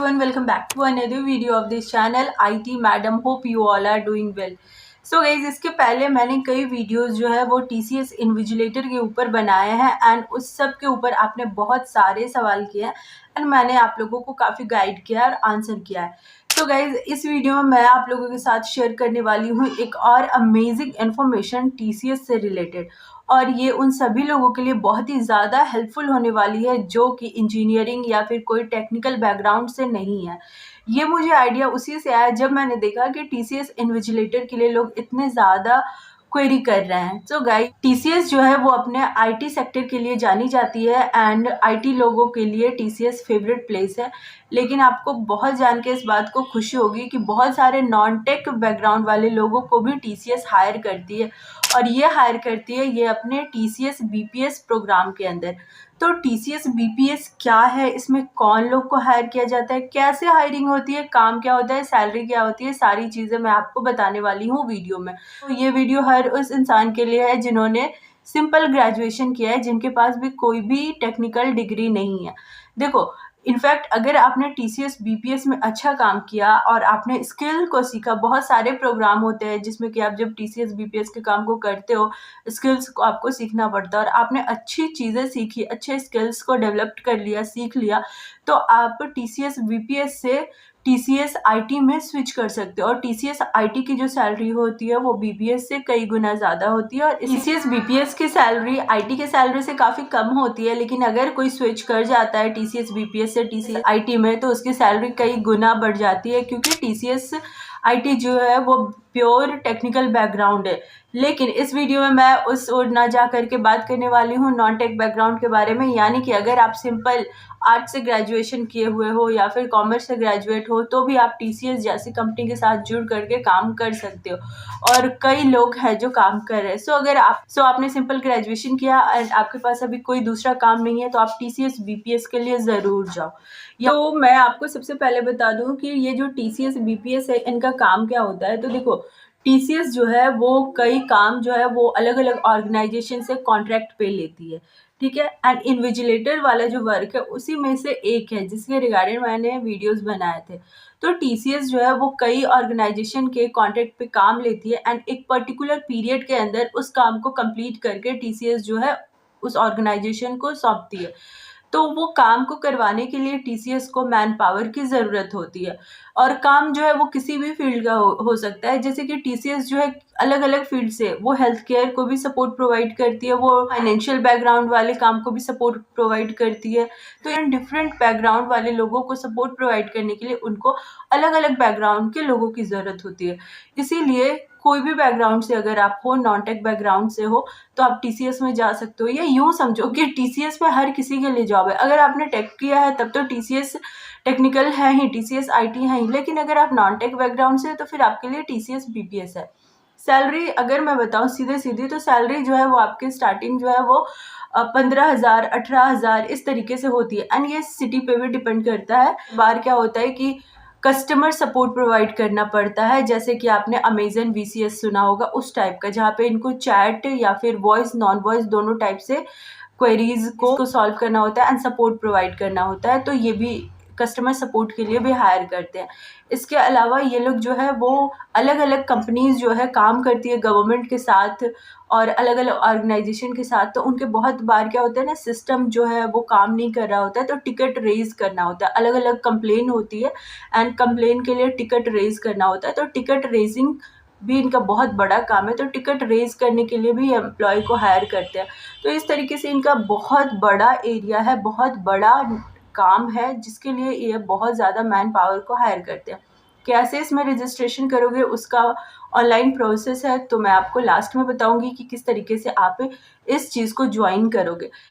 everyone, welcome back to another video of this channel IT Madam. Hope you all are doing well. So guys, इसके पहले मैंने कई videos जो है वो TCS इन्विजिलेटर के ऊपर बनाए हैं एंड उस सब के ऊपर आपने बहुत सारे सवाल किए हैं एंड मैंने आप लोगों को काफ़ी गाइड किया और आंसर किया है. तो गाइज इस वीडियो में मैं आप लोगों के साथ शेयर करने वाली हूँ एक और अमेजिंग इन्फॉर्मेशन TCS से रिलेटेड, और ये उन सभी लोगों के लिए बहुत ही ज़्यादा हेल्पफुल होने वाली है जो कि इंजीनियरिंग या फिर कोई टेक्निकल बैकग्राउंड से नहीं है. ये मुझे आइडिया उसी से आया जब मैंने देखा कि TCS इन्विजिलेटर के लिए लोग इतने ज़्यादा क्वेरी कर रहे हैं. तो गाइस TCS जो है वो अपने IT सेक्टर के लिए जानी जाती है एंड IT लोगों के लिए TCS फेवरेट प्लेस है. लेकिन आपको बहुत जान के इस बात को खुशी होगी कि बहुत सारे नॉन टेक बैकग्राउंड वाले लोगों को भी TCS हायर करती है, और ये हायर करती है ये अपने TCS BPS प्रोग्राम के अंदर. तो TCS BPS क्या है, इसमें कौन लोग को हायर किया जाता है, कैसे हायरिंग होती है, काम क्या होता है, सैलरी क्या होती है, सारी चीज़ें मैं आपको बताने वाली हूँ वीडियो में. तो ये वीडियो हर उस इंसान के लिए है जिन्होंने सिंपल ग्रेजुएशन किया है, जिनके पास भी कोई भी टेक्निकल डिग्री नहीं है. देखो, इनफैक्ट अगर आपने TCS BPS में अच्छा काम किया और आपने स्किल को सीखा, बहुत सारे प्रोग्राम होते हैं जिसमें कि आप जब TCS BPS के काम को करते हो स्किल्स को आपको सीखना पड़ता है, और आपने अच्छी चीज़ें सीखी, अच्छे स्किल्स को डेवलप कर लिया, सीख लिया, तो आप TCS BPS से TCS IT में स्विच कर सकते हो. और TCS IT की जो सैलरी होती है वो BPS से कई गुना ज़्यादा होती है, और TCS BPS की सैलरी IT के सैलरी से काफ़ी कम होती है. लेकिन अगर कोई स्विच कर जाता है TCS BPS से TCS IT में तो उसकी सैलरी कई गुना बढ़ जाती है, क्योंकि TCS IT जो है वो प्योर टेक्निकल बैकग्राउंड है. लेकिन इस वीडियो में मैं उस ओर ना जा करके बात करने वाली हूँ नॉन टेक बैकग्राउंड के बारे में. यानी कि अगर आप सिंपल आर्ट से ग्रेजुएशन किए हुए हो या फिर कॉमर्स से ग्रेजुएट हो तो भी आप TCS जैसी कंपनी के साथ जुड़ करके काम कर सकते हो, और कई लोग हैं जो काम कर रहे हैं. अगर आपने सिंपल ग्रेजुएशन किया एंड आपके पास अभी कोई दूसरा काम नहीं है तो आप TCS BPS के लिए ज़रूर जाओ. तो मैं आपको सबसे पहले बता दूं कि ये जो TCS BPS है इनका काम क्या होता है. तो देखो, TCS जो है वो कई काम जो है वो अलग अलग ऑर्गेनाइजेशन से कॉन्ट्रैक्ट पे लेती है, ठीक है. एंड इन्विजिलेटर वाला जो वर्क है उसी में से एक है जिसके रिगार्डिंग मैंने वीडियोस बनाए थे. तो TCS जो है वो कई ऑर्गेनाइजेशन के कॉन्ट्रैक्ट पे काम लेती है एंड एक पर्टिकुलर पीरियड के अंदर उस काम को कंप्लीट करके TCS जो है उस ऑर्गेनाइजेशन को सौंपती है. तो वो काम को करवाने के लिए TCS को मैन पावर की ज़रूरत होती है, और काम जो है वो किसी भी फील्ड का हो सकता है. जैसे कि TCS जो है अलग अलग फील्ड से वो हेल्थ केयर को भी सपोर्ट प्रोवाइड करती है, वो फाइनेंशियल बैकग्राउंड वाले काम को भी सपोर्ट प्रोवाइड करती है. तो इन डिफरेंट बैकग्राउंड वाले लोगों को सपोर्ट प्रोवाइड करने के लिए उनको अलग अलग बैकग्राउंड के लोगों की ज़रूरत होती है. इसीलिए कोई भी बैकग्राउंड से अगर आप हो, नॉन टेक बैकग्राउंड से हो, तो आप TCS में जा सकते हो. या यूँ समझो कि TCS में हर किसी के लिए जॉब है. अगर आपने टेक किया है तब तो TCS टेक्निकल है ही, TCS IT है ही. लेकिन अगर आप नॉन टेक बैकग्राउंड से तो फिर आपके लिए TCS BPS है. सैलरी अगर मैं बताऊँ सीधे सीधी, तो सैलरी जो है वो आपकी स्टार्टिंग जो है वो 15,000 18,000 इस तरीके से होती है. एंड ये सिटी पे भी डिपेंड करता है. बार क्या होता है कि कस्टमर सपोर्ट प्रोवाइड करना पड़ता है, जैसे कि आपने अमेजन VCS सुना होगा, उस टाइप का, जहाँ पे इनको चैट या फिर वॉइस नॉन वॉइस दोनों टाइप से क्वेरीज को सॉल्व करना होता है एंड सपोर्ट प्रोवाइड करना होता है. तो ये भी कस्टमर सपोर्ट के लिए भी हायर करते हैं. इसके अलावा ये लोग जो है वो अलग अलग कंपनीज जो है काम करती है गवर्नमेंट के साथ और अलग अलग ऑर्गेनाइजेशन के साथ. तो उनके बहुत बार क्या होता है ना, सिस्टम जो है वो काम नहीं कर रहा होता है, तो टिकट रेज करना होता है. अलग अलग कंप्लेन होती है एंड कंप्लेन के लिए टिकट रेज करना होता है. तो टिकट रेजिंग भी इनका बहुत बड़ा काम है. तो टिकट रेज करने के लिए भी एम्प्लॉय को हायर करते हैं. तो इस तरीके से इनका बहुत बड़ा एरिया है, बहुत बड़ा काम है, जिसके लिए ये बहुत ज़्यादा मैन पावर को हायर करते हैं. कैसे इसमें रजिस्ट्रेशन करोगे उसका ऑनलाइन प्रोसेस है, तो मैं आपको लास्ट में बताऊंगी कि किस तरीके से आप इस चीज़ को ज्वाइन करोगे.